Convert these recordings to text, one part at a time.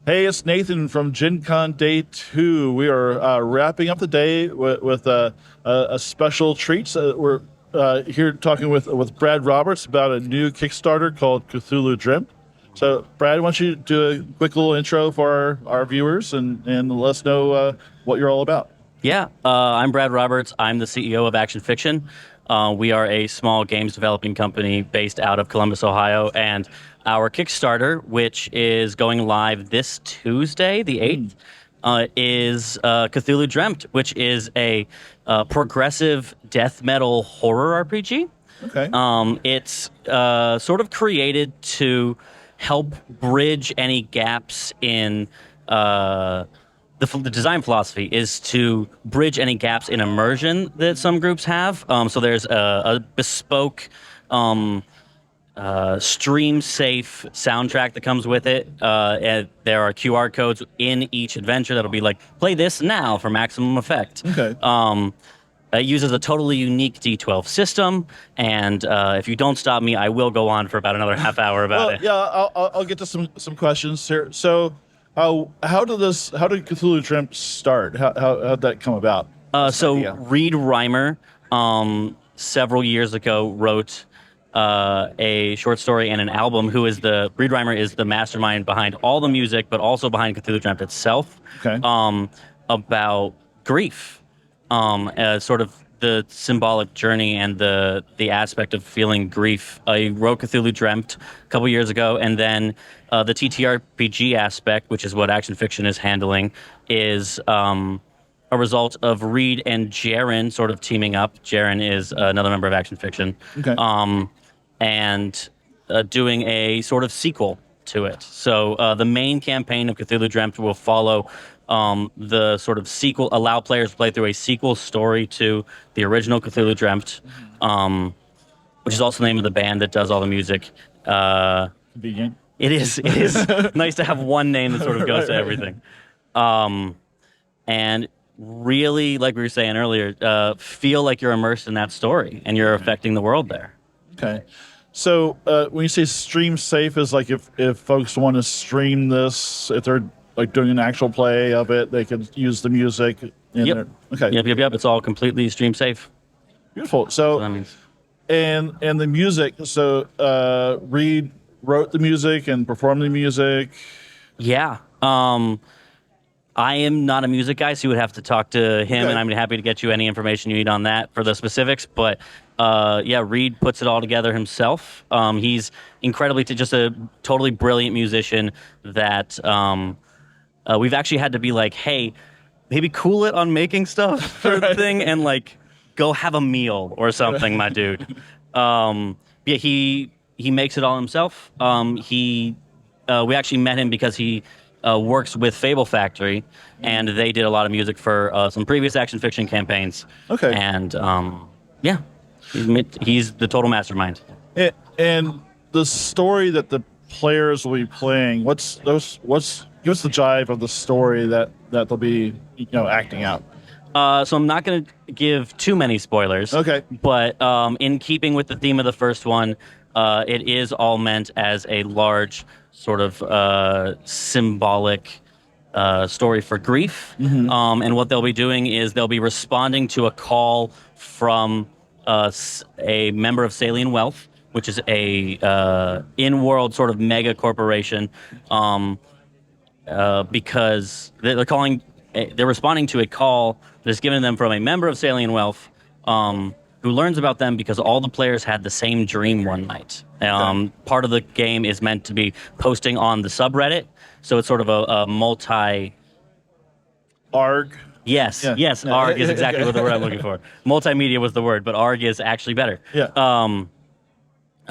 Hey, it's Nathan from GenCon Day 2. We are wrapping up the day with a special treat. We're here talking with Brad Roberts about a new Kickstarter called Cthulhu Dreamt. So, Brad, why don't you do a quick little intro for our viewers and let us know what you're all about? Yeah, I'm Brad Roberts. I'm the CEO of Action Fiction. We are a small games developing company based out of Columbus, Ohio, and our Kickstarter, which is going live this Tuesday, the 8th, is Cthulhu Dreamt, which is a progressive death metal horror RPG. Okay. It's sort of created to help bridge any gaps in the design philosophy is to bridge any gaps in immersion that some groups have. So there's a bespoke, stream-safe soundtrack that comes with it. And there are QR codes in each adventure that'll be like, play this now for maximum effect. Okay. It uses a totally unique D12 system, and if you don't stop me, I will go on for about another half hour about it. Yeah, I'll get to some questions here. So, how did Cthulhu Dreamt start? How'd that come about? Reed Reimer, several years ago, wrote a short story and an album. Reed Reimer is the mastermind behind all the music, but also behind Cthulhu Dreamt itself. Okay. About grief. Sort of the symbolic journey and the aspect of feeling grief. I wrote Cthulhu Dreamt a couple years ago, and then the TTRPG aspect, which is what Action Fiction is handling, is a result of Reed and Jaren sort of teaming up. Jaren is another member of Action Fiction. Okay. And doing a sort of sequel to it. So the main campaign of Cthulhu Dreamt will follow the sort of sequel, allow players to play through a sequel story to the original Cthulhu Dreamt, which is also the name of the band that does all the music. Convenient. It is nice to have one name that sort of goes to everything. And really, like we were saying earlier, feel like you're immersed in that story and you're affecting the world there. Okay. So when you say stream safe, is like if folks want to stream this, if they're like doing an actual play of it, they could use the music in Yep. there. Okay. Yep. It's all completely stream safe. Beautiful. So So that means. and the music. So Reed wrote the music and performed the music. Yeah. I am not a music guy, so you would have to talk to him, Okay. and I'm happy to get you any information you need on that for the specifics. But Reed puts it all together himself. He's just a totally brilliant musician that we've actually had to be like, hey, maybe cool it on making stuff for the thing and like go have a meal or something, my dude. He makes it all himself. We actually met him because he works with Fable Factory, and they did a lot of music for some previous Action Fiction campaigns. Okay. And he's the total mastermind. And the story that the players will be playing. Give us the jive of the story that they'll be acting out. So I'm not going to give too many spoilers. Okay. But in keeping with the theme of the first one, it is all meant as a large sort of symbolic story for grief. Mm-hmm. And what they'll be doing is they'll be responding to a call from a member of Salien-Welf, which is a in-world sort of mega corporation, because they're responding to a call that's given them from a member of Salien-Welf, who learns about them because all the players had the same dream one night. Part of the game is meant to be posting on the subreddit, so it's sort of a multi... ARG. Yes, Yeah. yes, Yeah. ARG is exactly what the word I'm looking for. Multimedia was the word, but ARG is actually better. Yeah.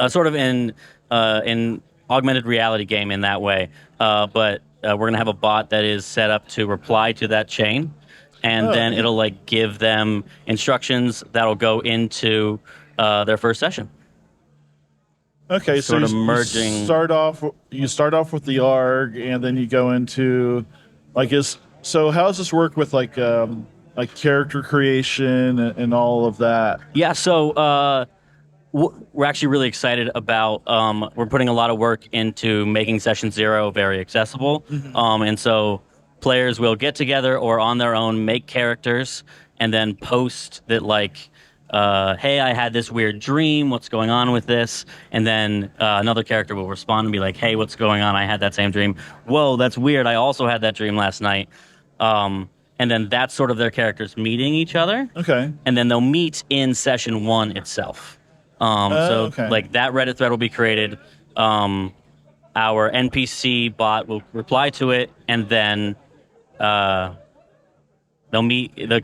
Sort of in augmented reality game in that way. But we're going to have a bot that is set up to reply to that chain, and then it'll like give them instructions that'll go into their first session. Okay, so Sort of merging. You start off with the ARG, and then you go into So how does this work with like character creation and all of that? Yeah, so we're actually really excited about. We're putting a lot of work into making Session Zero very accessible, and so players will get together or on their own make characters and then post that like. Hey, I had this weird dream. What's going on with this? And then another character will respond and be like, hey, what's going on? I had that same dream. Whoa, that's weird. I also had that dream last night. And then that's sort of their characters meeting each other. Okay. And then they'll meet in Session 1 itself. So like that Reddit thread will be created. Our NPC bot will reply to it, and then the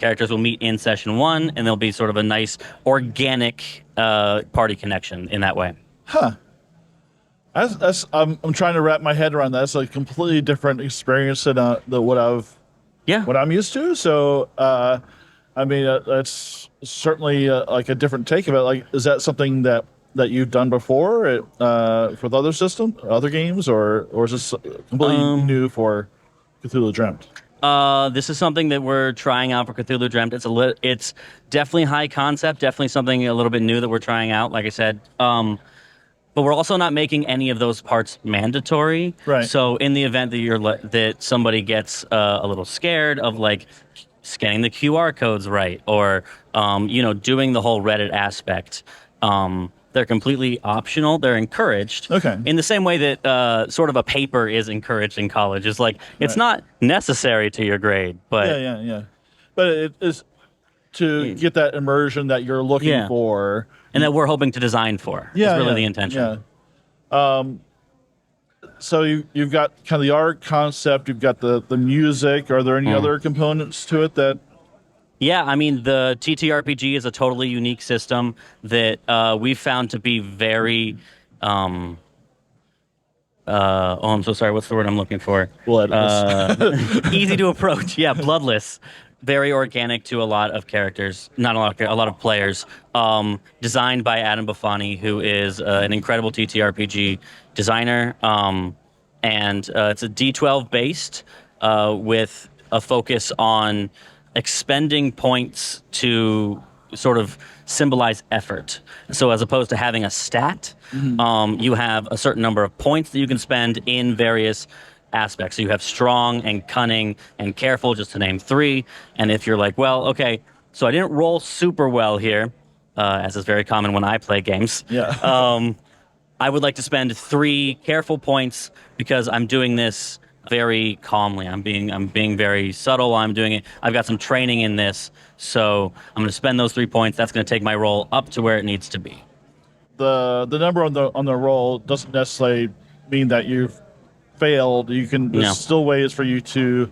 characters will meet in Session 1, and there'll be sort of a nice organic party connection in that way. Huh. I'm trying to wrap my head around that. It's a completely different experience than what I'm used to. So, I mean, that's certainly like a different take of it. Like, is that something that you've done before for the other system, other games, or is this completely new for Cthulhu Dreamt? This is something that we're trying out for Cthulhu Dreamt. It's definitely high concept, definitely something a little bit new that we're trying out, like I said. But we're also not making any of those parts mandatory. Right. So in the event that that somebody gets a little scared of like scanning the QR codes right, or doing the whole Reddit aspect, they're completely optional. They're encouraged. Okay. In the same way that sort of a paper is encouraged in college. It's like it's not necessary to your grade, but yeah. But it is to get that immersion that you're looking for, and that we're hoping to design for. Yeah, is really the intention. Yeah. So you've got kind of the art concept. You've got the music. Are there any other components to it that? Yeah, I mean, the TTRPG is a totally unique system that we've found to be very... I'm so sorry. What's the word I'm looking for? Bloodless. Easy to approach. Yeah, bloodless. Very organic to a lot of characters. Not a lot of players. Designed by Adam Buffani, who is an incredible TTRPG designer. And it's a D12 based with a focus on expending points to sort of symbolize effort. So as opposed to having a stat, you have a certain number of points that you can spend in various aspects. So you have strong and cunning and careful, just to name 3. And if you're like, well, okay, so I didn't roll super well here, as is very common when I play games. Yeah. I would like to spend 3 careful points because I'm doing this very calmly. I'm being very subtle while I'm doing it. I've got some training in this, so I'm going to spend those 3 points. That's going to take my roll up to where it needs to be. The number on the roll doesn't necessarily mean that you've failed. There's still ways for you to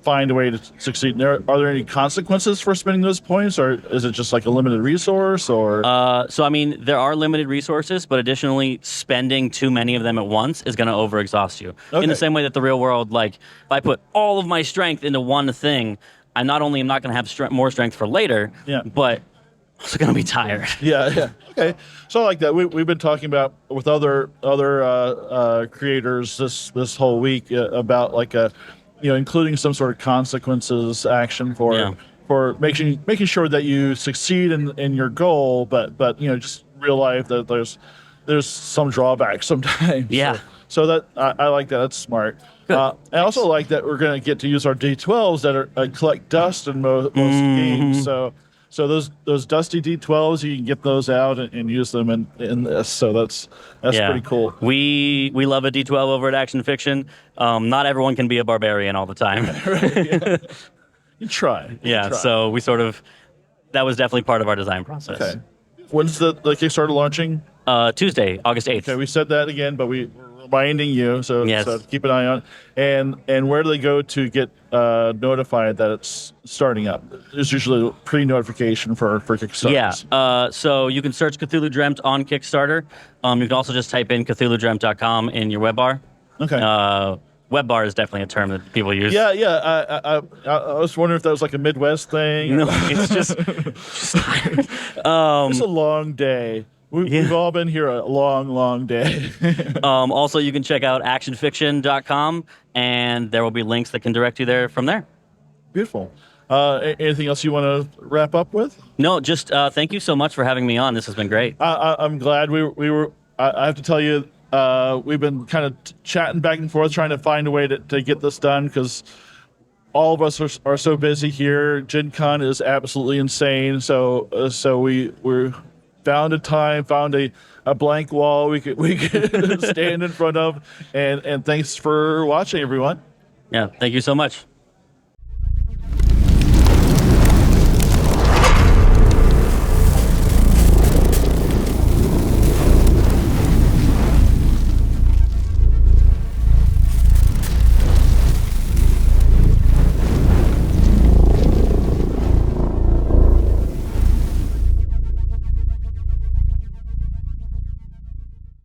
find a way to succeed. Are there any consequences for spending those points, or is it just like a limited resource? Or so I mean, there are limited resources, but additionally, spending too many of them at once is going to overexhaust you. Okay. In the same way that the real world, like if I put all of my strength into one thing, I not only am not going to have more strength for later, but I'm also going to be tired. Yeah. Okay. So I like that. We've been talking about with other creators this whole week about like including some sort of consequences action for making sure that you succeed in your goal, but just real life that there's some drawbacks sometimes. Yeah. So that I like that. That's smart. I also like that we're going to get to use our D12s that are collect dust in most games. So those dusty D12s, you can get those out and use them in this. So that's pretty cool. We love a D12 over at Action Fiction. Not everyone can be a barbarian all the time. Right, yeah. You try. So we that was definitely part of our design process. Okay. When's the Kickstarter launching? Tuesday, August 8th. Okay, we said that again, but we're reminding you, so keep an eye on it. And where do they go to get notified that it's starting up? There's usually a pre-notification for Kickstarter. Yeah, so you can search Cthulhu Dreamt on Kickstarter. You can also just type in CthulhuDreamt.com in your web bar. Okay. Web bar is definitely a term that people use. Yeah. I was wondering if that was like a Midwest thing. No, it's just tired. It's a long day. We've all been here a long, long day. Also, you can check out actionfiction.com, and there will be links that can direct you there from there. Beautiful. Anything else you want to wrap up with? No, just thank you so much for having me on. This has been great. I'm glad we were. I have to tell you, we've been kind of chatting back and forth, trying to find a way to get this done because all of us are so busy here. GenCon is absolutely insane. So we're found a time, found a blank wall we could stand in front of, and thanks for watching, everyone. Yeah, thank you so much.